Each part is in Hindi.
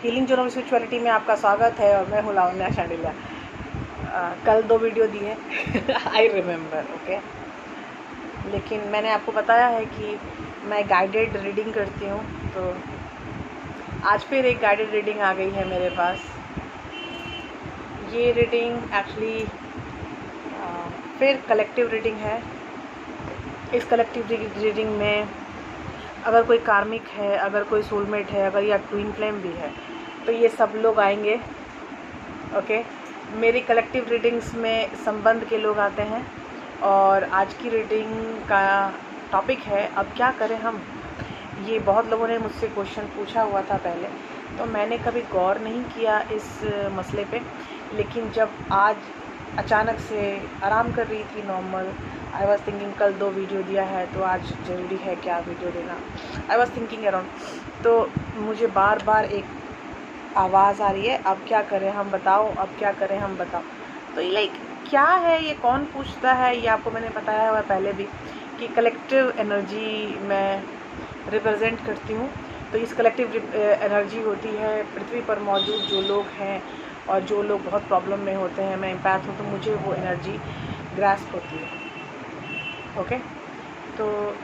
हीलिंग जोन ऑफ स्पिरिचुअलिटी में आपका स्वागत है और मैं हूँ लावण्या शांडिल्या। कल 2 वीडियो दिए आई रिमेम्बर, ओके। लेकिन मैंने आपको बताया है कि मैं गाइडेड रीडिंग करती हूँ, तो आज फिर एक गाइडेड रीडिंग आ गई है मेरे पास। ये रीडिंग एक्चुअली फिर कलेक्टिव रीडिंग है। इस कलेक्टिव रीडिंग में अगर कोई कार्मिक है, अगर कोई सोलमेट है, अगर या ट्विन फ्लेम भी है, तो ये सब लोग आएंगे, ओके। मेरी कलेक्टिव रीडिंग्स में संबंध के लोग आते हैं और आज की रीडिंग का टॉपिक है अब क्या करें हम। ये बहुत लोगों ने मुझसे क्वेश्चन पूछा हुआ था पहले, तो मैंने कभी गौर नहीं किया इस मसले पे। लेकिन जब आज अचानक से आराम कर रही थी नॉर्मल, आई वॉज थिंकिंग कल 2 वीडियो दिया है तो आज ज़रूरी है क्या वीडियो देना। आई वॉज थिंकिंग अराउंड, तो मुझे बार बार एक आवाज़ आ रही है अब क्या करें हम बताओ, अब क्या करें हम बताओ। तो ये लाइक क्या है, ये कौन पूछता है, ये आपको मैंने बताया हुआ पहले भी कि कलेक्टिव एनर्जी मैं रिप्रेजेंट करती हूँ। तो इस कलेक्टिव एनर्जी होती है पृथ्वी पर मौजूद जो लोग हैं और जो लोग बहुत प्रॉब्लम में होते हैं। मैं एम्पैथ हूँ तो मुझे वो एनर्जी ग्रास्प होती है, ओके। तो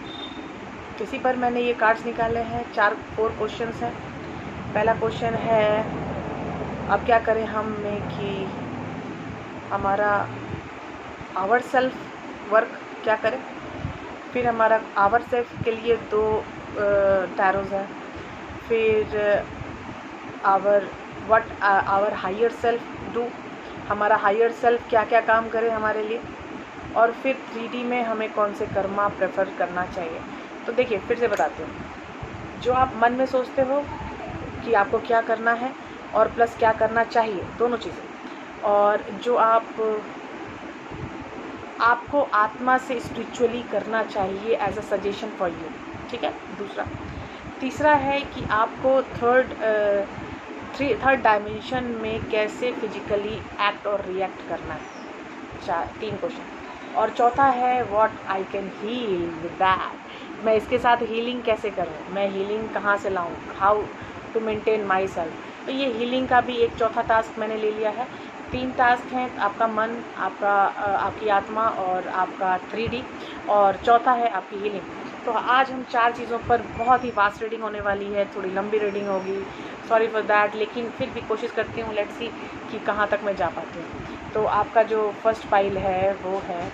इसी पर मैंने ये कार्ड्स निकाले हैं। 4 क्वेश्चंस हैं। पहला क्वेश्चन है अब क्या करें हम में कि हमारा आवर सेल्फ वर्क क्या करें। फिर हमारा आवर सेल्फ के लिए 2 टैरोज हैं। फिर आवर हायर सेल्फ डू, हमारा हायर सेल्फ क्या क्या काम करे हमारे लिए। और फिर 3D में हमें कौन से कर्मा प्रेफर करना चाहिए। तो देखिए फिर से बताती हूँ, जो आप मन में सोचते हो कि आपको क्या करना है और प्लस क्या करना चाहिए, दोनों चीज़ें। और जो आपको आत्मा से स्पिरिचुअली करना चाहिए as a suggestion for you, ठीक है। तीसरा है कि आपको थर्ड डायमेंशन में कैसे फिजिकली एक्ट और रिएक्ट करना है। 3 क्वेश्चन। और चौथा है what I can heal with that, मैं इसके साथ हीलिंग कैसे करूँ, मैं हीलिंग कहाँ से लाऊँ, how to maintain myself. तो ये हीलिंग का भी एक चौथा टास्क मैंने ले लिया है। 3 टास्क हैं, आपका मन, आपकी आत्मा और आपका 3D, और चौथा है आपकी हीलिंग। तो आज हम 4 चीज़ों पर, बहुत ही फास्ट रीडिंग होने वाली है, थोड़ी लंबी रीडिंग होगी, सॉरी फॉर दैट, लेकिन फिर भी कोशिश करती हूँ, लेट्स सी कि कहाँ तक मैं जा पाती हूँ। तो आपका जो फर्स्ट पाइल है वो है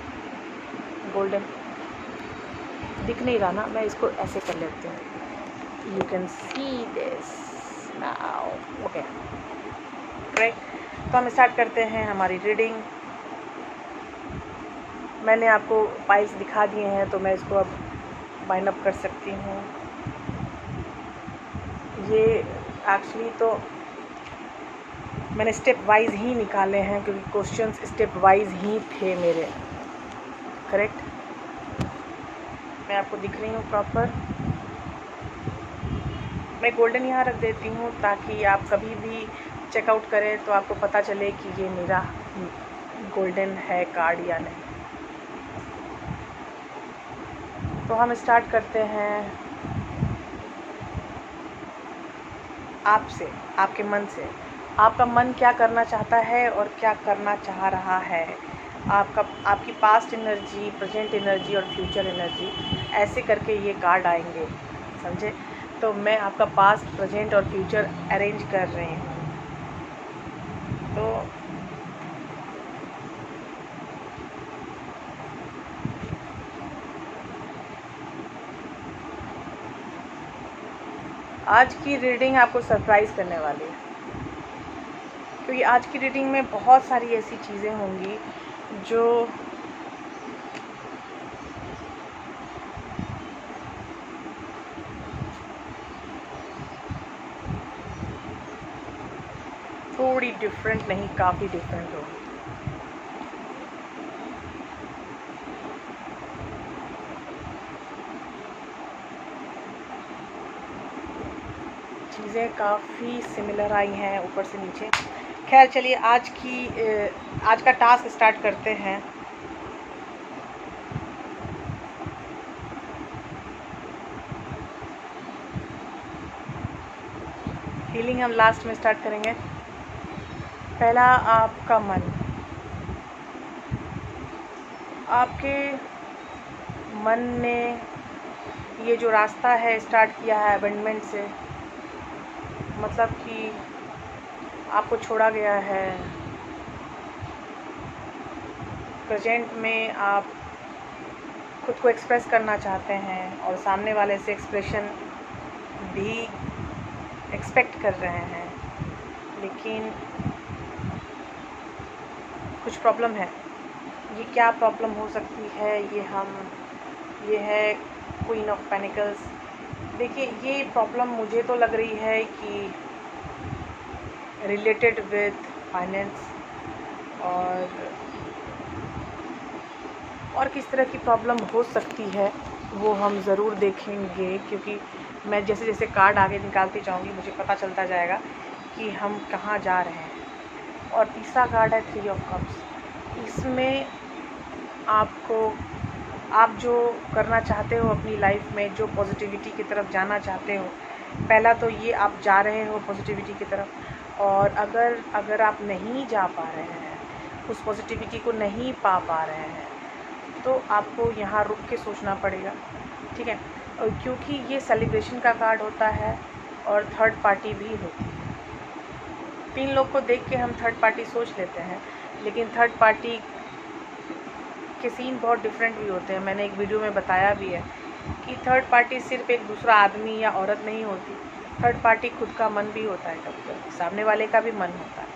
गोल्डन। दिख नहीं रहा ना, मैं इसको ऐसे कर लेती हूँ, you can see this now, okay right. तो हम स्टार्ट करते हैं हमारी रीडिंग। मैंने आपको पाइल्स दिखा दिए हैं तो मैं इसको अब बाइंड अप कर सकती हूँ। ये एक्चुअली तो मैंने स्टेप वाइज ही निकाले हैं क्योंकि क्वेश्चंस स्टेप वाइज ही थे मेरे, करेक्ट। मैं आपको दिख रही हूँ प्रॉपर। मैं गोल्डन यहाँ रख देती हूँ ताकि आप कभी भी चेकआउट करें तो आपको पता चले कि ये मेरा गोल्डन है कार्ड या नहीं। तो हम स्टार्ट करते हैं आपसे, आपके मन से। आपका मन क्या करना चाहता है और क्या करना चाह रहा है। आपकी पास्ट एनर्जी, प्रेजेंट एनर्जी और फ्यूचर एनर्जी, ऐसे करके ये कार्ड आएंगे, समझे। तो मैं आपका पास्ट, प्रेजेंट और फ्यूचर अरेंज कर रही हूँ। तो आज की रीडिंग आपको सरप्राइज़ करने वाली है, क्योंकि आज की रीडिंग में बहुत सारी ऐसी चीज़ें होंगी जो थोड़ी डिफरेंट नहीं, काफ़ी डिफरेंट होगी। चीज़ें काफ़ी सिमिलर आई हैं ऊपर से नीचे। खैर चलिए आज का टास्क स्टार्ट करते हैं। रीडिंग हम लास्ट में स्टार्ट करेंगे। पहला, आपका मन। आपके मन ने ये जो रास्ता है स्टार्ट किया है अबेंडमेंट से, मतलब कि आपको छोड़ा गया है। प्रेजेंट में आप खुद को एक्सप्रेस करना चाहते हैं और सामने वाले से एक्सप्रेशन भी एक्सपेक्ट कर रहे हैं, लेकिन कुछ प्रॉब्लम है। ये क्या प्रॉब्लम हो सकती है? ये है क्वीन ऑफ पेनिकल्स। देखिए, ये प्रॉब्लम मुझे तो लग रही है कि रिलेटेड विथ फाइनेंस और किस तरह की प्रॉब्लम हो सकती है वो हम ज़रूर देखेंगे, क्योंकि मैं जैसे जैसे कार्ड आगे निकालती जाऊंगी मुझे पता चलता जाएगा कि हम कहाँ जा रहे हैं। और तीसरा कार्ड है 3 ऑफ कप्स। इसमें आप जो करना चाहते हो अपनी लाइफ में, जो पॉजिटिविटी की तरफ जाना चाहते हो, पहला तो ये आप जा रहे हो पॉजिटिविटी की तरफ। और अगर आप नहीं जा पा रहे हैं, उस पॉजिटिविटी को नहीं पा रहे हैं, तो आपको यहाँ रुक के सोचना पड़ेगा, ठीक है। और क्योंकि ये सेलिब्रेशन का कार्ड होता है और थर्ड पार्टी भी होती है। 3 लोग को देख के हम थर्ड पार्टी सोच लेते हैं, लेकिन थर्ड पार्टी के सीन बहुत डिफरेंट भी होते हैं। मैंने एक वीडियो में बताया भी है कि थर्ड पार्टी सिर्फ एक दूसरा आदमी या औरत नहीं होती। थर्ड पार्टी खुद का मन भी होता है, कभी सामने वाले का भी मन होता है,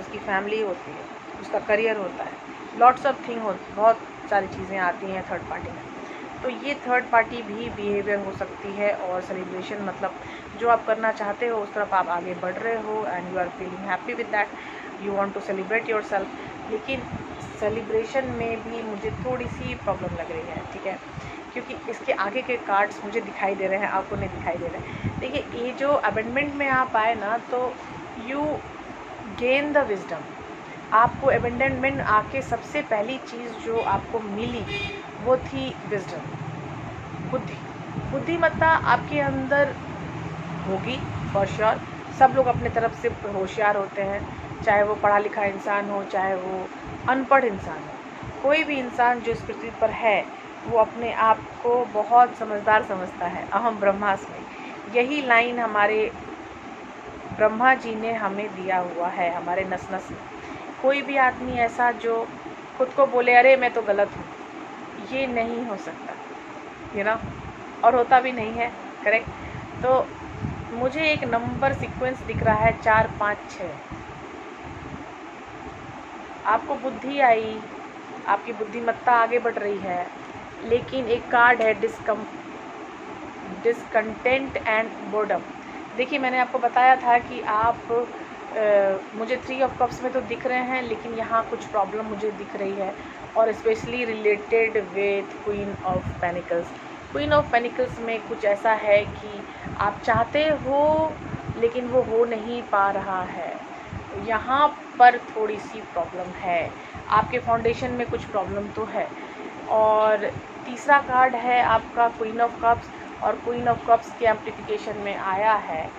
उसकी फैमिली होती है, उसका करियर होता है, लॉट्स ऑफ थिंग होती, बहुत सारी चीज़ें आती हैं थर्ड पार्टी में। तो ये थर्ड पार्टी भी बिहेवियर हो सकती है। और सेलिब्रेशन मतलब जो आप करना चाहते हो उस तरफ आप आगे बढ़ रहे हो and you are feeling happy with that, you want to celebrate yourself. लेकिन सेलिब्रेशन में भी मुझे थोड़ी सी प्रॉब्लम लग रही है, ठीक है, क्योंकि इसके आगे के कार्ड्स मुझे दिखाई दे रहे हैं, आपको नहीं दिखाई दे रहे हैं। देखिए, ये जो अबेंडमेंट में आप आए ना, तो यू गेन द विजडम। आपको अबेंडमेंट आके सबसे पहली चीज़ जो आपको मिली वो थी विजडम, बुद्धिमत्ता आपके अंदर होगी फॉर श्योर। सब लोग अपने तरफ से होशियार होते हैं, चाहे वो पढ़ा लिखा इंसान हो, चाहे वो अनपढ़ इंसान हो। कोई भी इंसान जो इस पृथ्वी पर है वो अपने आप को बहुत समझदार समझता है। अहम ब्रह्मास्मि, यही लाइन हमारे ब्रह्मा जी ने हमें दिया हुआ है हमारे नस नस में। कोई भी आदमी ऐसा जो खुद को बोले अरे मैं तो गलत हूँ, ये नहीं हो सकता, यू नो, और होता भी नहीं है, करेक्ट। तो मुझे एक नंबर सीक्वेंस दिख रहा है 4 5 6। आपको बुद्धि आई, आपकी बुद्धिमत्ता आगे बढ़ रही है, लेकिन एक कार्ड है डिसकंटेंट एंड बोर्डम। देखिए, मैंने आपको बताया था कि आप मुझे 3 ऑफ कप्स में तो दिख रहे हैं, लेकिन यहाँ कुछ प्रॉब्लम मुझे दिख रही है, और specially related with queen of pentacles. Queen of pentacles में कुछ ऐसा है कि आप चाहते हो लेकिन वो हो नहीं पा रहा है। यहाँ पर थोड़ी सी प्रॉब्लम है, आपके फाउंडेशन में कुछ प्रॉब्लम तो है। और तीसरा कार्ड है आपका क्वीन ऑफ कप्स, और क्वीन ऑफ कप्स के एम्प्लीफिकेशन में आया है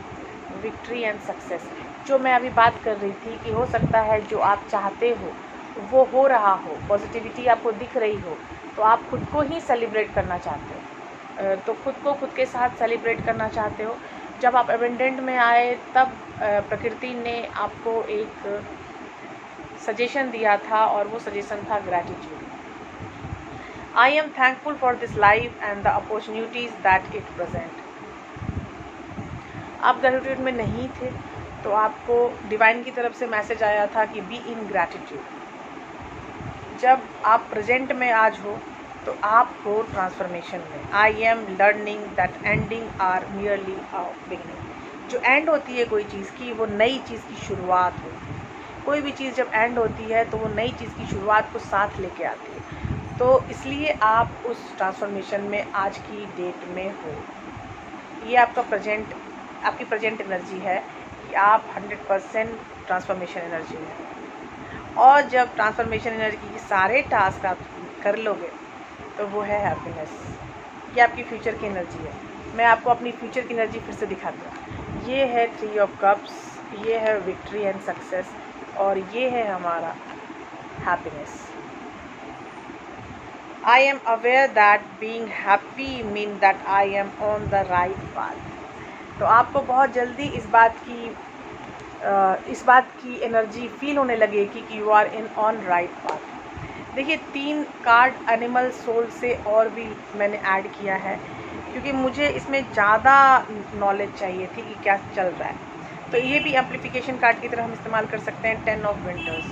विक्ट्री एंड सक्सेस। जो मैं अभी बात कर रही थी कि हो सकता है जो आप चाहते हो वो हो रहा हो, पॉजिटिविटी आपको दिख रही हो, तो आप खुद को ही सेलिब्रेट करना चाहते हो, तो खुद को खुद के साथ सेलिब्रेट करना चाहते हो। जब आप अबेंडेंट में आए तब प्रकृति ने आपको एक सजेशन दिया था, और वो सजेशन था gratitude. I am thankful for this life and the opportunities that it present. आप ग्रैटिट्यूड में नहीं थे, तो आपको डिवाइन की तरफ से मैसेज आया था कि बी इन ग्रैटिट्यूड। जब आप प्रेजेंट में आज हो तो आप हो ट्रांसफॉर्मेशन में। I am learning that ending are merely a beginning. जो एंड होती है कोई चीज़ की, वो नई चीज़ की शुरुआत होती है। कोई भी चीज़ जब एंड होती है तो वो नई चीज़ की शुरुआत को साथ लेके आती है। तो इसलिए आप उस ट्रांसफॉर्मेशन में आज की डेट में हो। ये आपका प्रेजेंट, आपकी प्रेजेंट एनर्जी है कि आप 100% ट्रांसफॉर्मेशन एनर्जी में। और जब ट्रांसफॉर्मेशन एनर्जी के सारे टास्क आप कर लोगे तो वो है हैप्पीनेस। ये आपकी फ्यूचर की एनर्जी है। मैं आपको अपनी फ्यूचर की एनर्जी फिर से दिखाती हूँ। ये है 3 ऑफ कप्स, ये है विक्ट्री एंड सक्सेस, और ये है हमारा happiness. I am aware that being happy mean that I am on the right path. तो आपको बहुत जल्दी इस बात की एनर्जी फील होने लगेगी कि you are in on right path. देखिए 3 कार्ड एनिमल सोल से और भी मैंने ऐड किया है क्योंकि मुझे इसमें ज़्यादा नॉलेज चाहिए थी कि क्या चल रहा है। तो ये भी एम्प्लीफिकेशन कार्ड की तरह हम इस्तेमाल कर सकते हैं। 10 of winters,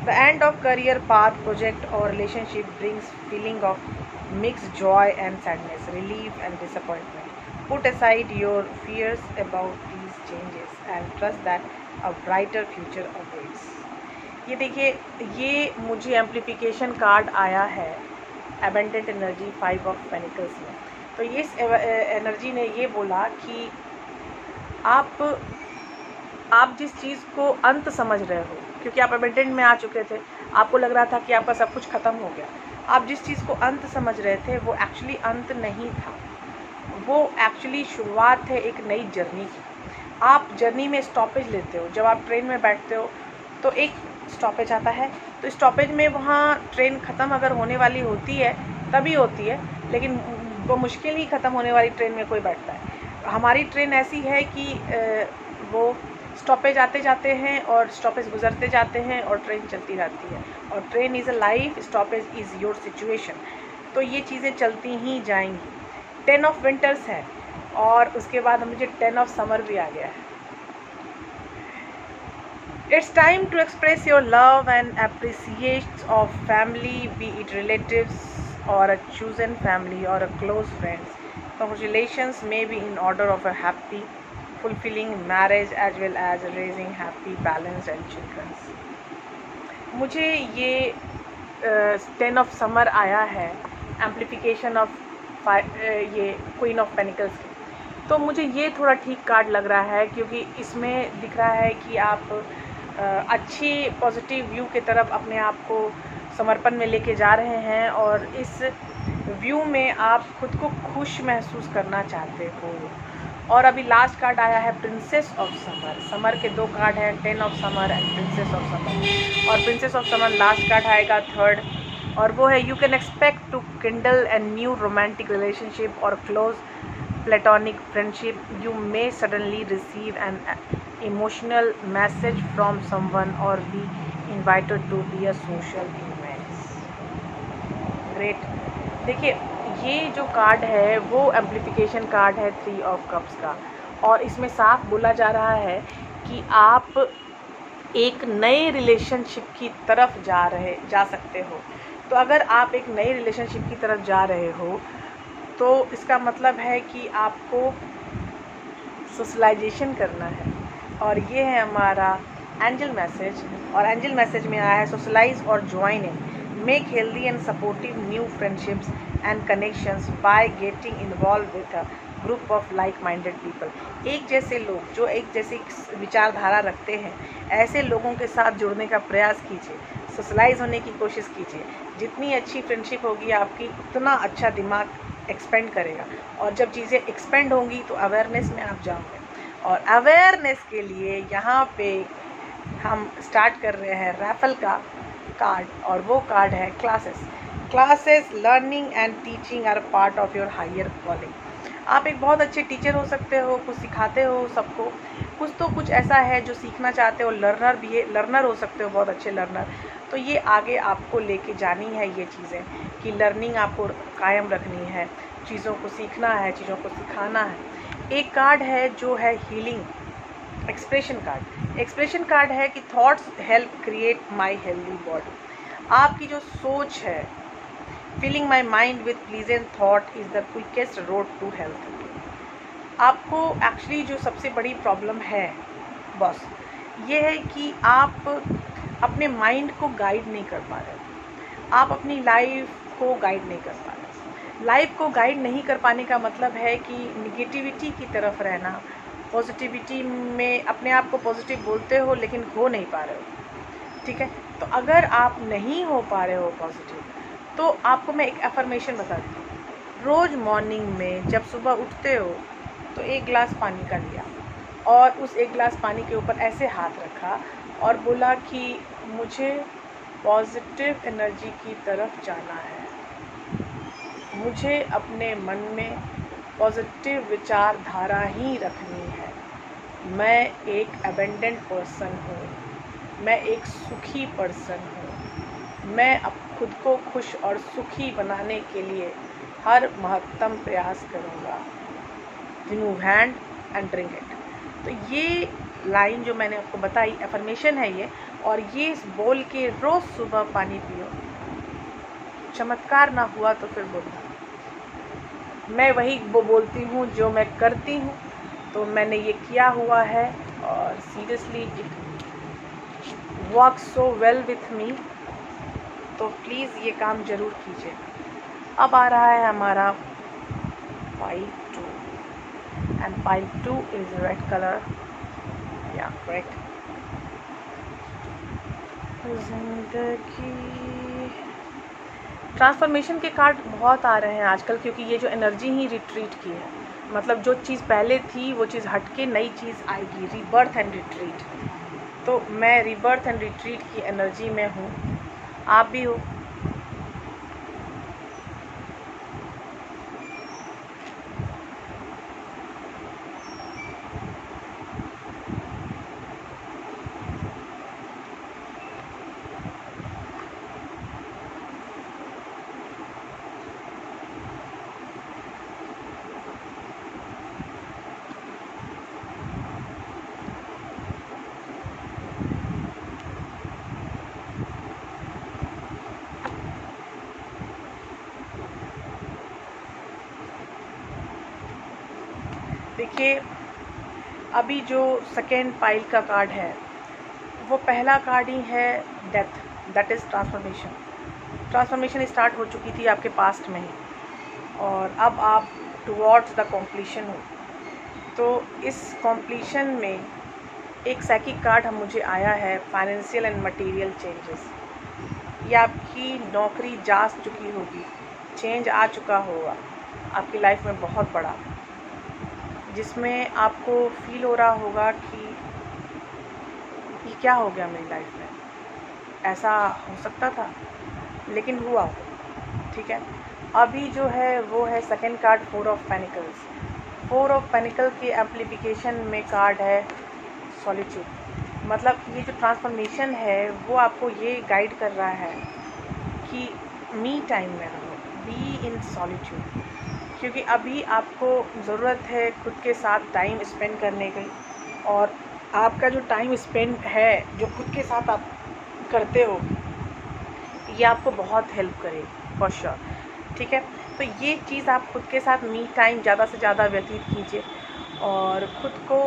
the end of career path, project और relationship brings feeling of mixed joy and sadness, relief and disappointment. Put aside your fears about these changes and trust that a brighter future awaits। ये देखिए, ये मुझे एम्प्लीफिकेशन कार्ड आया है एबंडेंट एनर्जी 5 ऑफ पेनिकल्स में। तो ये एनर्जी ने ये बोला कि आप जिस चीज़ को अंत समझ रहे हो, क्योंकि आप एबंडेंट में आ चुके थे, आपको लग रहा था कि आपका सब कुछ ख़त्म हो गया। आप जिस चीज़ को अंत समझ रहे थे वो एक्चुअली अंत नहीं था, वो एक्चुअली शुरुआत है एक नई जर्नी की। आप जर्नी में स्टॉपेज लेते हो, जब आप ट्रेन में बैठते हो तो एक स्टॉपेज आता है, तो स्टॉपेज में वहाँ ट्रेन ख़त्म अगर होने वाली होती है तभी होती है, लेकिन वो मुश्किल ही ख़त्म होने वाली ट्रेन में कोई बैठता है। हमारी ट्रेन ऐसी है कि वो स्टॉपेज आते जाते हैं और स्टॉपेज गुजरते जाते हैं और ट्रेन चलती रहती है, और train is a life, stoppage is your situation. तो ये चीज़ें चलती ही जाएंगी। 10 ऑफ विंटर्स है और उसके बाद मुझे 10 ऑफ समर भी आ गया है। It's time to express your love and appreciate of family, be it relatives or a chosen family or a close friends. Congratulations may be in order of a happy, fulfilling marriage as well as raising happy, balanced and children। मुझे ये 10 ऑफ समर आया है एम्प्लीफिकेशन ऑफ ये क्वीन ऑफ पेनिकल्स की। तो मुझे ये थोड़ा ठीक कार्ड लग रहा है क्योंकि इसमें दिख रहा है कि आप अच्छी पॉजिटिव व्यू की तरफ अपने आप को समर्पण में लेके जा रहे हैं, और इस व्यू में आप खुद को खुश महसूस करना चाहते हो। और अभी लास्ट कार्ड आया है प्रिंसेस ऑफ समर। समर के 2 कार्ड हैं, 10 of summer and princess of summer. और princess of summer last card आएगा 3rd, और वो है you can expect to kindle a new romantic relationship और close platonic friendship. You may suddenly receive an emotional message from someone और be invited to be a social events. Great. देखिए ये जो कार्ड है वो एम्प्लीफिकेशन कार्ड है 3 ऑफ कप्स का, और इसमें साफ बोला जा रहा है कि आप एक नए रिलेशनशिप की तरफ जा सकते हो। तो अगर आप एक नए रिलेशनशिप की तरफ जा रहे हो तो इसका मतलब है कि आपको सोशलाइजेशन करना है, और ये है हमारा एंजल मैसेज। और एंजल मैसेज में आया है सोशलाइज और join in, make healthy and supportive new friendships and connections by getting involve with a group of like minded people. एक जैसे लोग जो एक जैसी विचारधारा रखते हैं, ऐसे लोगों के साथ जुड़ने का प्रयास कीजिए, सोशलाइज होने की कोशिश कीजिए। जितनी अच्छी फ्रेंडशिप होगी आपकी, उतना अच्छा दिमाग एक्सपेंड करेगा, और जब चीज़ें एक्सपेंड होंगी तो अवेयरनेस में आप जाओगे। और अवेयरनेस के लिए यहाँ पे हम स्टार्ट कर रहे हैं रैफल का कार्ड, और वो कार्ड है classes learning and teaching are part of your higher calling. आप एक बहुत अच्छे टीचर हो सकते हो, कुछ सिखाते हो सबको, कुछ ऐसा है जो सीखना चाहते हो, लर्नर हो सकते हो, बहुत अच्छे लर्नर। तो ये आगे आपको लेके जानी है ये चीज़ें कि लर्निंग आपको कायम रखनी है, चीज़ों को सीखना है, चीज़ों को सिखाना है। एक कार्ड है जो है हीलिंग एक्सप्रेशन कार्ड है कि thoughts help create my healthy body. आपकी जो सोच है, filling my mind with pleasant thought is the quickest road to health. आपको एक्चुअली जो सबसे बड़ी प्रॉब्लम है बॉस, ये है कि आप अपने माइंड को गाइड नहीं कर पा रहे, आप अपनी लाइफ को गाइड नहीं कर पा रहे। लाइफ को गाइड नहीं कर पाने का मतलब है कि निगेटिविटी की तरफ रहना, पॉजिटिविटी में अपने आप को पॉजिटिव बोलते हो लेकिन हो नहीं पा रहे हो। ठीक है, तो अगर आप नहीं हो पा रहे हो पॉजिटिव, तो आपको मैं एक अफर्मेशन बताती हूँ। रोज़ मॉर्निंग में जब सुबह उठते हो तो 1 गिलास पानी का लिया और उस 1 गिलास पानी के ऊपर ऐसे हाथ रखा और बोला कि मुझे पॉजिटिव एनर्जी की तरफ जाना है, मुझे अपने मन में पॉजिटिव विचारधारा ही रखनी है। मैं एक अबेंडेंट पर्सन हूँ, मैं एक सुखी पर्सन हूँ। मैं अब खुद को खुश और सुखी बनाने के लिए हर महत्तम प्रयास करूँगा। Remove hand and drink it. तो ये लाइन जो मैंने आपको बताई एफर्मेशन है ये, और ये बोल के रोज़ सुबह पानी पियो। चमत्कार ना हुआ तो फिर बोलना। मैं वही वो बोलती हूँ जो मैं करती हूँ, तो मैंने ये किया हुआ है और seriously it work so well with me. तो प्लीज़ ये काम ज़रूर कीजिए। अब आ रहा है हमारा pile 2 and pile 2 is red colour, या करेक्ट। जिंदगी ट्रांसफॉर्मेशन के कार्ड बहुत आ रहे हैं आजकल, क्योंकि ये जो एनर्जी ही रिट्रीट की है, मतलब जो चीज़ पहले थी वो चीज़ हटके नई चीज़ आएगी, रीबर्थ एंड रिट्रीट। तो मैं रीबर्थ एंड रिट्रीट की एनर्जी में हूँ, आप भी हो। देखिए, अभी जो सेकेंड पाइल का कार्ड है वो पहला कार्ड ही है death, that is transformation. Transformation start हो चुकी थी आपके पास्ट में ही, और अब आप टुवर्ड्स द कॉम्प्लीशन हो। तो इस कॉम्प्लीशन में एक साइकिक कार्ड मुझे आया है, फाइनेंशियल एंड मटेरियल चेंजेस। ये आपकी नौकरी जा चुकी होगी, चेंज आ चुका होगा आपकी लाइफ में बहुत बड़ा, जिसमें आपको फील हो रहा होगा कि ये क्या हो गया मेरी लाइफ में, ऐसा हो सकता था लेकिन हुआ, ठीक है। अभी जो है वो है second card 4 of pentacles. 4 of panicle की एम्प्लीफिकेशन में कार्ड है सॉलिट्यूड। मतलब ये जो ट्रांसफॉर्मेशन है वो आपको ये गाइड कर रहा है कि मी टाइम में रहो, बी इन सॉलिट्यूड, क्योंकि अभी आपको ज़रूरत है खुद के साथ टाइम स्पेंड करने की। और आपका जो टाइम स्पेंड है, जो खुद के साथ आप करते हो, ये आपको बहुत हेल्प करेगी फॉर श्योर, ठीक है। तो ये चीज़ आप खुद के साथ मी टाइम ज़्यादा से ज़्यादा व्यतीत कीजिए और ख़ुद को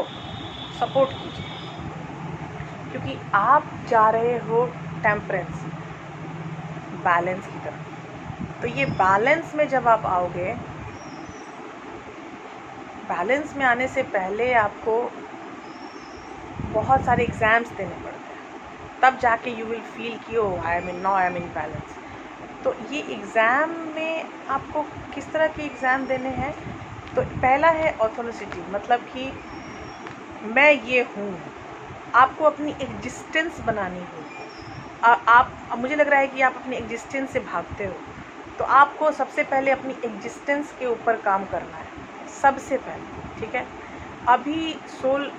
सपोर्ट कीजिए, क्योंकि आप जा रहे हो टेम्परेंस, बैलेंस की तरफ। तो ये बैलेंस में जब आप आओगे, बैलेंस में आने से पहले आपको बहुत सारे एग्ज़ाम्स देने पड़ते हैं, तब जाके यू विल फील कि ओ आई एम इन बैलेंस। तो ये एग्ज़ाम में आपको किस तरह के एग्ज़ाम देने हैं? तो पहला है ऑथेंटिसिटी, मतलब कि मैं ये हूँ। आपको अपनी एग्जिस्टेंस बनानी होगी। आप मुझे लग रहा है कि आप अपनी एग्जिस्टेंस से भागते हो, तो आपको सबसे पहले अपनी एग्जिस्टेंस के ऊपर काम करना है, सबसे पहले, ठीक है। अभी सोल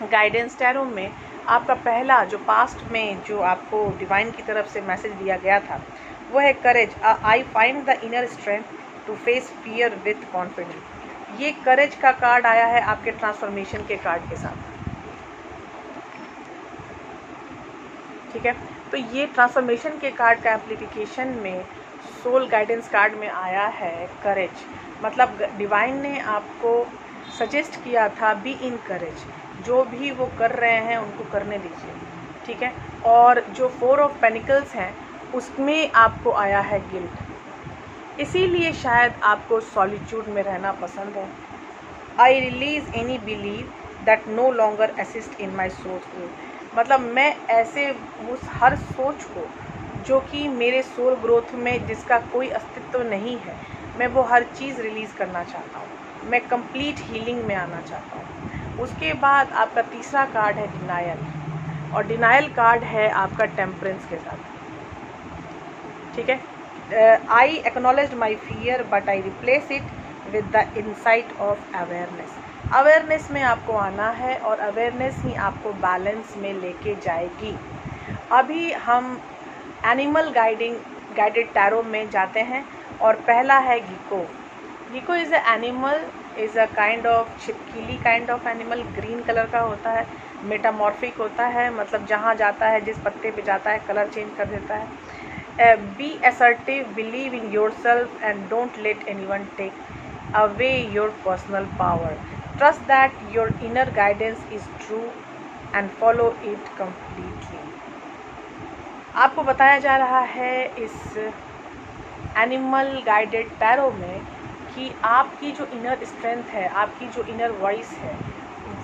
गाइडेंस टैरो में आपका पहला जो पास्ट में जो आपको डिवाइन की तरफ से मैसेज दिया गया था वो है courage. I find the inner strength to face fear with confidence. ये करेज का कार्ड आया है आपके ट्रांसफॉर्मेशन के कार्ड के साथ, ठीक है। तो ये ट्रांसफॉर्मेशन के कार्ड का एम्प्लीफिकेशन में सोल गाइडेंस कार्ड में आया है करेज। मतलब डिवाइन ने आपको सजेस्ट किया था बी इन करेज, जो भी वो कर रहे हैं उनको करने दीजिए, ठीक है। और जो 4 ऑफ पेनिकल्स हैं उसमें आपको आया है गिल्ट, इसीलिए शायद आपको सॉलिट्यूड में रहना पसंद है। I release any believe that no longer assist in my सोच ग्रोथ। मतलब मैं ऐसे उस हर सोच को जो कि मेरे सोल ग्रोथ में जिसका कोई अस्तित्व नहीं है, मैं वो हर चीज़ रिलीज़ करना चाहता हूँ। मैं कंप्लीट हीलिंग में आना चाहता हूँ। उसके बाद आपका तीसरा कार्ड है डिनायल, और डिनायल कार्ड है आपका टेम्परेंस के साथ, ठीक है। I acknowledge my fear but I replace it with the insight of awareness. Awareness में आपको आना है और अवेयरनेस ही आपको बैलेंस में लेके जाएगी। अभी हम एनिमल गाइडेड टैरो में जाते हैं, और पहला है gecko. Gecko is a animal, is a kind of छिपकली kind of animal, green colour का होता है, मेटामॉर्फिक होता है, मतलब जहाँ जाता है, जिस पत्ते पे जाता है, कलर चेंज कर देता है। Be assertive, believe in yourself and don't let anyone take away your personal power. Trust that your inner guidance is true and follow it completely. आपको बताया जा रहा है इस एनिमल गाइडेड टैरो में कि आपकी जो इनर स्ट्रेंथ है, आपकी जो इनर वॉइस है,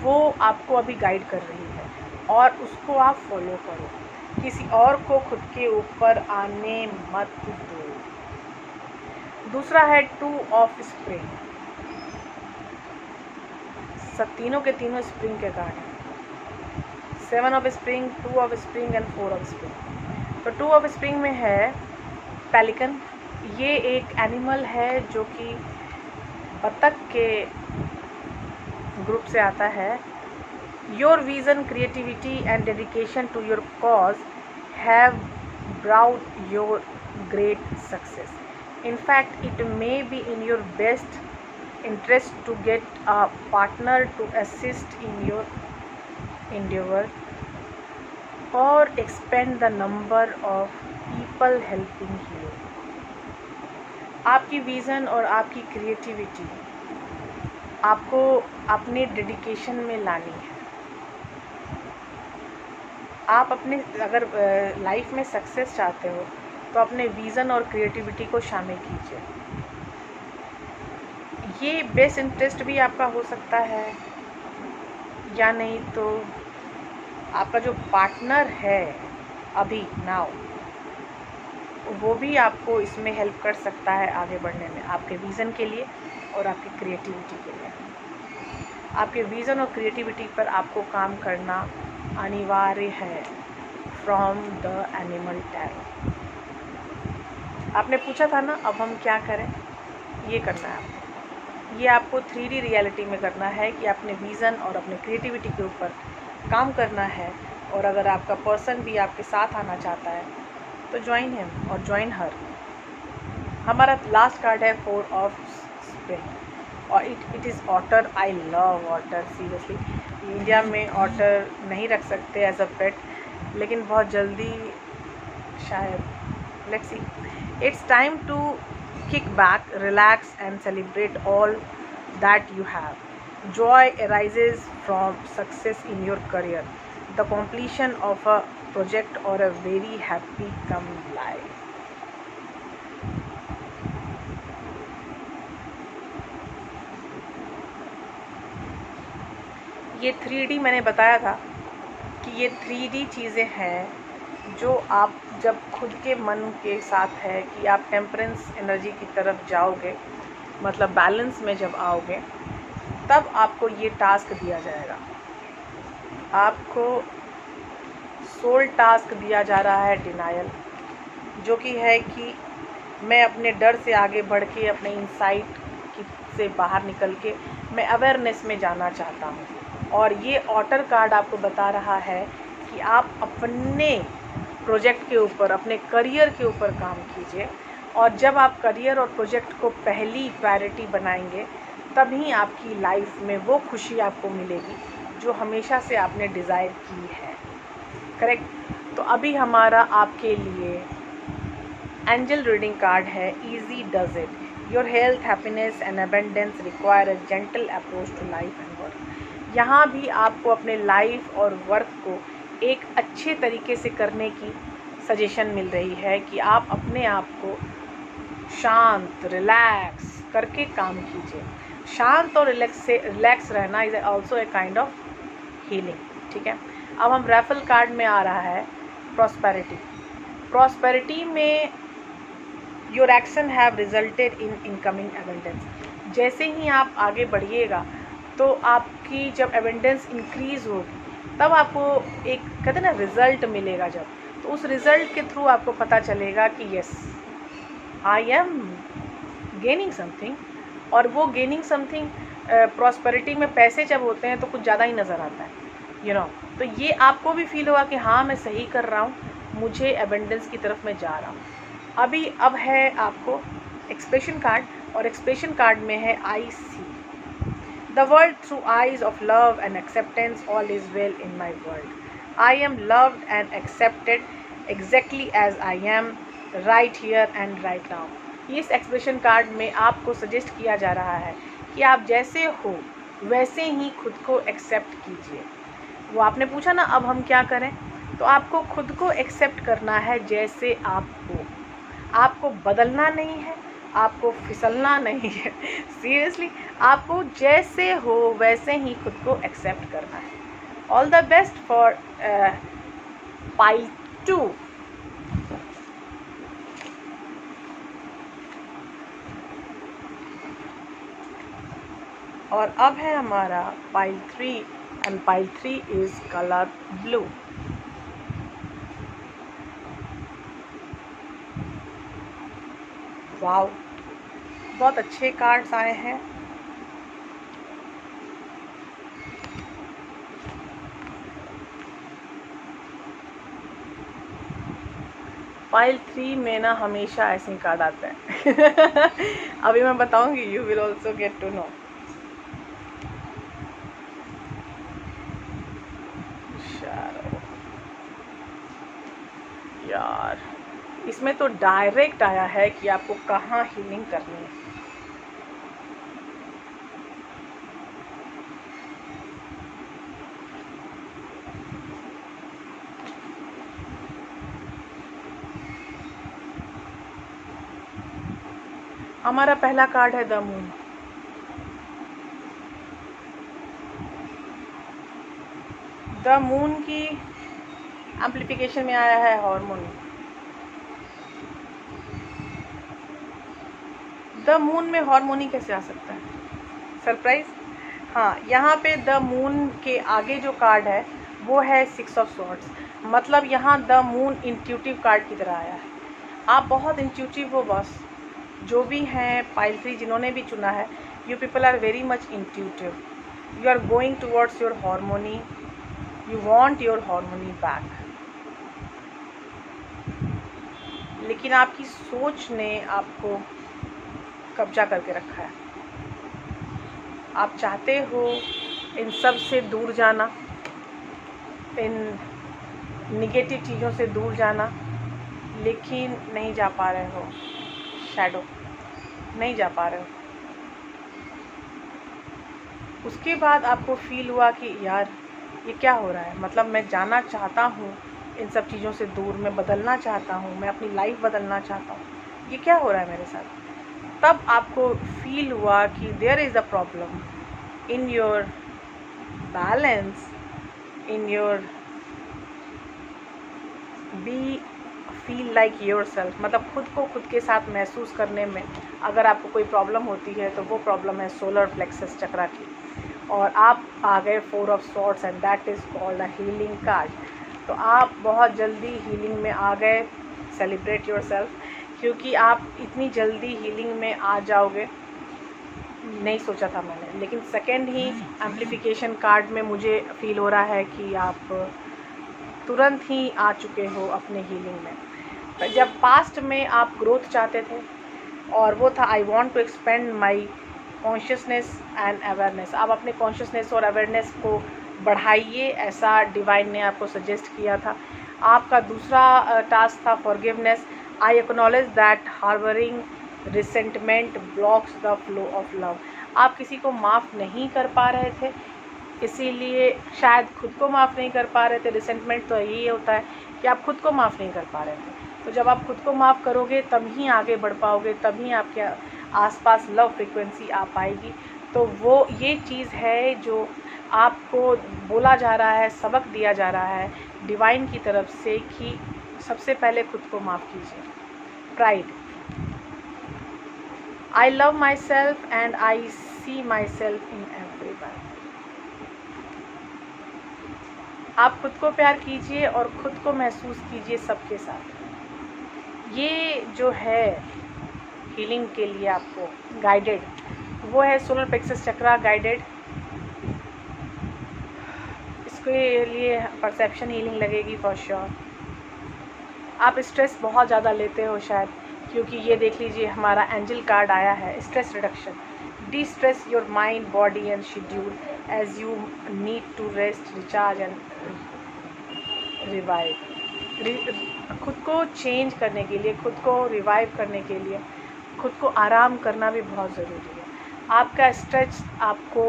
वो आपको अभी गाइड कर रही है, और उसको आप फॉलो करो। किसी और को खुद के ऊपर आने मत दो। दूसरा है 2 ऑफ स्प्रिंग। तीनों के तीनों स्प्रिंग के कार्ड हैं, 7 of spring, 2 of spring and 4 of spring. तो 2 ऑफ स्प्रिंग में है पेलिकन। ये एक एनिमल है जो कि बतख के ग्रुप से आता है। Your vision, creativity and dedication to your cause have brought your great success. In fact, it may be in your best interest to get a partner to assist in your endeavor or expand the number of people helping you. आपकी विज़न और आपकी क्रिएटिविटी आपको अपने डेडिकेशन में लानी है। आप अपने अगर लाइफ में सक्सेस चाहते हो तो अपने विज़न और क्रिएटिविटी को शामिल कीजिए। ये बेस्ट इंटरेस्ट भी आपका हो सकता है, या नहीं तो आपका जो पार्टनर है अभी नाउ, वो भी आपको इसमें हेल्प कर सकता है आगे बढ़ने में, आपके विज़न के लिए और आपकी क्रिएटिविटी के लिए। आपके विज़न और क्रिएटिविटी पर आपको काम करना अनिवार्य है फ्रॉम द एनिमल टैरो। आपने पूछा था ना अब हम क्या करें, ये करना है आपको। ये आपको 3D रियलिटी में करना है कि अपने विज़न और अपने क्रिएटिविटी के ऊपर काम करना है। और अगर आपका पर्सन भी आपके साथ आना चाहता है तो ज्वाइन हिम और ज्वाइन हर। हमारा लास्ट कार्ड है 4 ऑफ स्प्रिंग, और it is otter. I love otter seriously. India में ऑटर नहीं रख सकते एज अ पेट, लेकिन बहुत जल्दी शायद। Let's see. It's time to kick back, relax and celebrate all that you have. Joy arises from success in your career, the completion of a project or a very happy come life. ये 3D मैंने बताया था कि ये 3D चीज़ें हैं जो आप जब खुद के मन के साथ है कि आप टेम्परेंस एनर्जी की तरफ जाओगे, मतलब बैलेंस में जब आओगे, तब आपको ये टास्क दिया जाएगा। आपको सोल टास्क दिया जा रहा है डिनायल, जो कि है कि मैं अपने डर से आगे बढ़ के अपने इंसाइट से बाहर निकल के मैं अवेयरनेस में जाना चाहता हूँ। और ये ऑटर कार्ड आपको बता रहा है कि आप अपने प्रोजेक्ट के ऊपर, अपने करियर के ऊपर काम कीजिए, और जब आप करियर और प्रोजेक्ट को पहली प्रायोरिटी बनाएंगे तभी आपकी लाइफ में वो खुशी आपको मिलेगी जो हमेशा से आपने डिज़ायर की है। करेक्ट। तो अभी हमारा आपके लिए एंजल रीडिंग कार्ड है easy does it. Your health, happiness and abundance require a gentle approach to life and work. यहाँ भी आपको अपने लाइफ और वर्क को एक अच्छे तरीके से करने की सजेशन मिल रही है कि आप अपने आप को शांत, रिलैक्स करके काम कीजिए। शांत और रिलैक्स रहना is also a kind of healing. ठीक है। अब हम रैफल कार्ड में आ रहा है प्रॉस्पेरिटी। प्रॉस्पेरिटी में your action have resulted in incoming abundance. जैसे ही आप आगे बढ़िएगा तो आपकी जब एबंडेंस इंक्रीज़ होगी तब आपको एक कहते हैं ना रिज़ल्ट मिलेगा जब, तो उस रिज़ल्ट के थ्रू आपको पता चलेगा कि yes I am gaining something. और वो गेनिंग समथिंग प्रॉस्पेरिटी में पैसे जब होते हैं तो कुछ ज़्यादा ही नज़र आता है, यू नो। तो ये आपको भी फील होगा कि हाँ मैं सही कर रहा हूँ, मुझे एबंडेंस की तरफ मैं जा रहा हूँ। अब है आपको एक्सप्रेशन कार्ड, और एक्सप्रेशन कार्ड में है I see the world through eyes of love and acceptance, all is well in my world, I am loved and accepted exactly as I am right here and right now. इस एक्सप्रेशन कार्ड में आपको सजेस्ट किया जा रहा है कि आप जैसे हो वैसे ही खुद को एक्सेप्ट कीजिए। वो आपने पूछा ना अब हम क्या करें, तो आपको खुद को एक्सेप्ट करना है जैसे आप हो। आपको बदलना नहीं है, आपको फिसलना नहीं है, सीरियसली आपको जैसे हो वैसे ही खुद को एक्सेप्ट करना है। All the best for pile 2। और अब है हमारा pile 3, and pile 3 is colour blue. Wow, बहुत अच्छे कार्ड्स आए हैं। पाइल 3 में ना हमेशा ऐसे ही कार्ड आते हैं। अभी मैं बताऊंगी, you will also get to know. यार इसमें तो डायरेक्ट आया है कि आपको कहाँ हीलिंग करनी है। हमारा पहला कार्ड है द मून। द मून की एम्प्लीफिकेशन में आया है हार्मोनी। द मून में हार्मोनी कैसे आ सकता है? सरप्राइज। हाँ, यहाँ पे द मून के आगे जो कार्ड है वो है 6 ऑफ सॉर्ड्स, मतलब यहाँ द मून इंट्यूटिव कार्ड की तरह आया है। आप बहुत इंट्यूटिव हो बॉस, जो भी हैं पाइल 3 जिन्होंने भी चुना है, you people are very much intuitive, you are going towards your harmony, you want your harmony back. लेकिन आपकी सोच ने आपको कब्जा करके रखा है। आप चाहते हो इन सब से दूर जाना, इन निगेटिव चीज़ों से दूर जाना, लेकिन नहीं जा पा रहे हो। शैडो, नहीं जा पा रहे हो। उसके बाद आपको फील हुआ कि यार ये क्या हो रहा है, मतलब मैं जाना चाहता हूँ इन सब चीज़ों से दूर, मैं बदलना चाहता हूँ, मैं अपनी लाइफ बदलना चाहता हूँ, ये क्या हो रहा है मेरे साथ। तब आपको फील हुआ कि there is a problem in your balance, in your be feel like yourself, मतलब खुद को खुद के साथ महसूस करने में अगर आपको कोई प्रॉब्लम होती है तो वो प्रॉब्लम है सोलर प्लेक्सस चक्रा की। और आप आ गए 4 of swords and that is called a healing card. तो आप बहुत जल्दी हीलिंग में आ गए। सेलिब्रेट योर सेल्फ, क्योंकि आप इतनी जल्दी हीलिंग में आ जाओगे नहीं सोचा था मैंने। लेकिन सेकेंड ही एम्प्लीफिकेशन कार्ड में मुझे फील हो रहा है कि आप तुरंत ही आ चुके हो अपने हीलिंग में। जब पास्ट में आप ग्रोथ चाहते थे और वो था I want to expand my consciousness and awareness, आप अपने कॉन्शियसनेस और अवेयरनेस को बढ़ाइए, ऐसा डिवाइन ने आपको सजेस्ट किया था। आपका दूसरा टास्क था forgiveness. I acknowledge that harbouring resentment blocks the flow of love. आप किसी को माफ़ नहीं कर पा रहे थे, इसीलिए शायद खुद को माफ़ नहीं कर पा रहे थे। रिसेंटमेंट तो यही होता है कि आप खुद को माफ़ नहीं कर पा रहे थे। तो जब आप खुद को माफ़ करोगे तब ही आगे बढ़ पाओगे, तभी आपके आसपास लव फ्रीक्वेंसी आ पाएगी। तो वो ये चीज़ है जो आपको बोला जा रहा है, सबक दिया जा रहा है डिवाइन की तरफ से कि सबसे पहले खुद को माफ़ कीजिए। Pride, I love myself and I see myself in everyone. आप खुद को प्यार कीजिए और खुद को महसूस कीजिए सबके साथ। ये जो है हीलिंग के लिए आपको गाइडेड, वो है सोलर प्लेक्सस चक्रा गाइडेड। इसके लिए परसेप्शन हीलिंग लगेगी फॉर श्योर। आप स्ट्रेस बहुत ज़्यादा लेते हो शायद, क्योंकि ये देख लीजिए हमारा एंजल कार्ड आया है, stress reduction. Destress your mind, body and schedule as you need to rest, recharge and revive. खुद को चेंज करने के लिए, खुद को रिवाइव करने के लिए, खुद को आराम करना भी बहुत ज़रूरी है। आपका स्ट्रेस आपको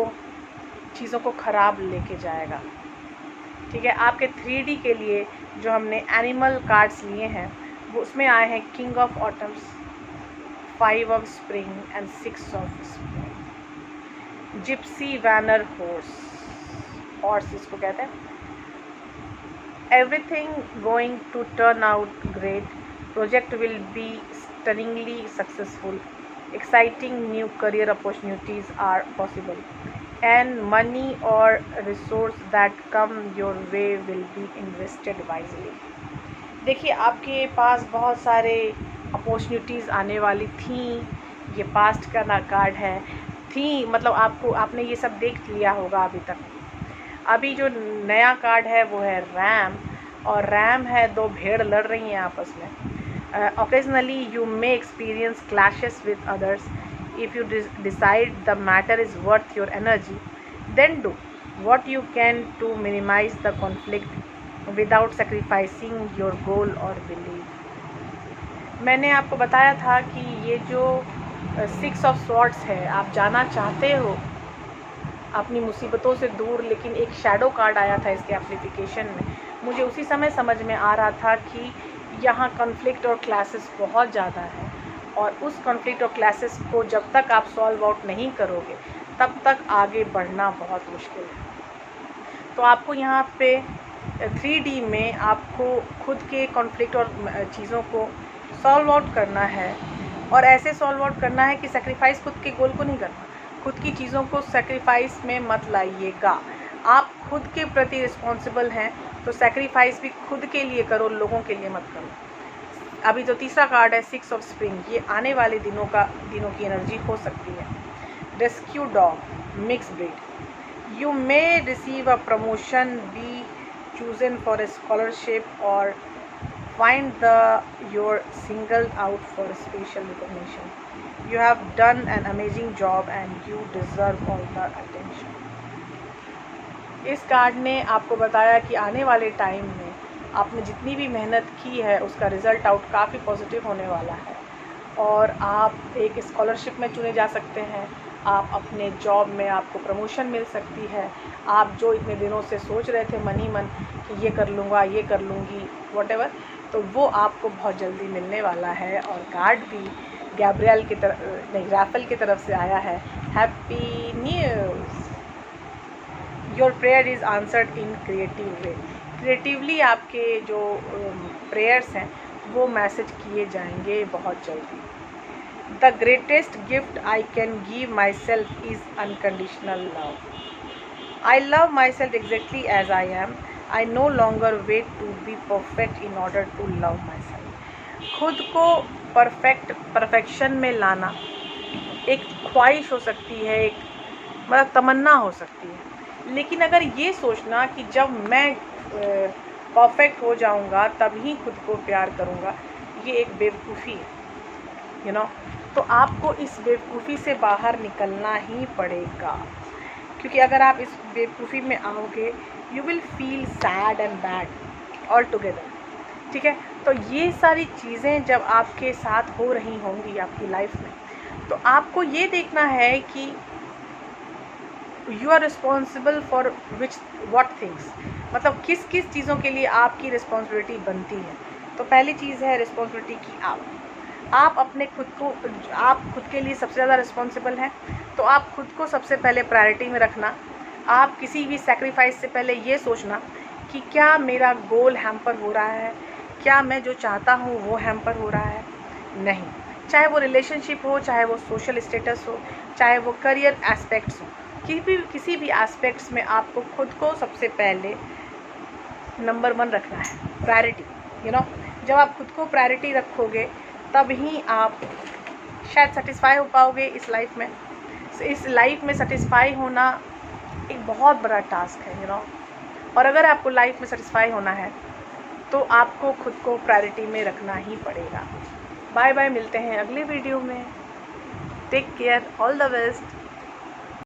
चीज़ों को ख़राब लेके जाएगा, ठीक है। आपके 3D के लिए जो हमने एनिमल कार्ड्स लिए हैं वो उसमें आए हैं king of autumns, 5 of spring and 6 of spring. Gypsy vanner horse इसको कहते हैं। Everything going to turn out great, project will be stunningly successful, exciting new career opportunities are possible, and money or resource that come your way will be invested wisely। देखिए आपके पास बहुत सारे अपॉर्चुनिटीज़ आने वाली थी। ये पास्ट का ना कार्ड है, थी मतलब आपने ये सब देख लिया होगा अभी तक। अभी जो नया कार्ड है वो है रैम, और रैम है 2 भेड़ लड़ रही हैं आपस में। Occasionally you may experience clashes with others. If you decide the matter is worth your energy, then do what you can to minimize the conflict without sacrificing your goal or belief। मैंने आपको बताया था कि ये जो 6 ऑफ स्वॉर्ड्स है, आप जाना चाहते हो अपनी मुसीबतों से दूर, लेकिन एक शैडो कार्ड आया था इसके एप्लीकेशन में। मुझे उसी समय समझ में आ रहा था कि यहाँ कॉन्फ्लिक्ट और क्लासेस बहुत ज़्यादा है, और उस कॉन्फ्लिक्ट और क्लासेस को जब तक आप सॉल्व आउट नहीं करोगे तब तक आगे बढ़ना बहुत मुश्किल है। तो आपको यहाँ पे 3D में आपको खुद के कॉन्फ्लिक्ट और चीज़ों को सॉल्व आउट करना है, और ऐसे सॉल्व आउट करना है कि सेक्रीफाइस खुद के गोल को नहीं करना। खुद की चीज़ों को सेक्रीफाइस में मत लाइएगा। आप खुद के प्रति रिस्पॉन्सिबल हैं तो सेक्रीफाइस भी खुद के लिए करो, लोगों के लिए मत करो। अभी जो तीसरा कार्ड है 6 ऑफ स्प्रिंग, ये आने वाले दिनों की एनर्जी हो सकती है। Rescue dog, mix breed, you may receive a promotion, be chosen for a scholarship or find you're singled out for special recognition. You have done an amazing job and you deserve all the attention। इस कार्ड ने आपको बताया कि आने वाले टाइम में आपने जितनी भी मेहनत की है उसका रिज़ल्ट आउट काफ़ी पॉजिटिव होने वाला है, और आप एक स्कॉलरशिप में चुने जा सकते हैं। आप अपने जॉब में आपको प्रमोशन मिल सकती है। आप जो इतने दिनों से सोच रहे थे मन ही मन कि ये कर लूँगा, ये कर लूँगी, व्हाटएवर, तो वो आपको बहुत जल्दी मिलने वाला है। और कार्ड भी गैब्रियल की तरफ नहीं, राफेल की तरफ से आया है। Happy news, your prayer is answered in creative way. Creatively आपके जो प्रेयर्स हैं वो मैसेज किए जाएंगे बहुत जल्दी। The greatest gift I can give myself is unconditional love. I love myself exactly as I am. I no longer wait to be perfect in order to love myself। खुद को परफेक्शन में लाना एक ख्वाहिश हो सकती है, एक मतलब तमन्ना हो सकती है, लेकिन अगर ये सोचना कि जब मैं परफेक्ट हो जाऊंगा तभी खुद को प्यार करूंगा, ये एक बेवकूफ़ी है, तो आपको इस बेवकूफ़ी से बाहर निकलना ही पड़ेगा, क्योंकि अगर आप इस बेवकूफ़ी में आओगे you will feel sad and bad all together, ठीक है। तो ये सारी चीज़ें जब आपके साथ हो रही होंगी आपकी लाइफ में, तो आपको ये देखना है कि you are responsible for what things, मतलब किस किस चीज़ों के लिए आपकी रिस्पॉन्सिबिलिटी बनती है। तो पहली चीज़ है रिस्पॉन्सिबिलिटी की आप अपने आप खुद के लिए सबसे ज़्यादा रिस्पॉन्सिबल हैं, तो आप खुद को सबसे पहले प्रायोरिटी में रखना। आप किसी भी सेक्रीफाइस से पहले ये सोचना कि क्या मेरा गोल हैम्पर हो रहा है, क्या मैं जो चाहता हूँ वो हैम्पर हो रहा है। नहीं, चाहे वो रिलेशनशिप हो, चाहे वो सोशल स्टेटस हो, चाहे वो करियर एस्पेक्ट्स हो, किसी भी एस्पेक्ट्स में आपको खुद को सबसे पहले नंबर 1 रखना है, प्रायोरिटी। जब आप खुद को प्रायोरिटी रखोगे तब ही आप शायद सेटिस्फाई हो पाओगे इस लाइफ में। इस लाइफ में सेटिस्फाई होना एक बहुत बड़ा टास्क है, और अगर आपको लाइफ में सेटिस्फाई होना है तो आपको खुद को प्रायोरिटी में रखना ही पड़ेगा। बाय बाय, मिलते हैं अगले वीडियो में। Take care, all the best.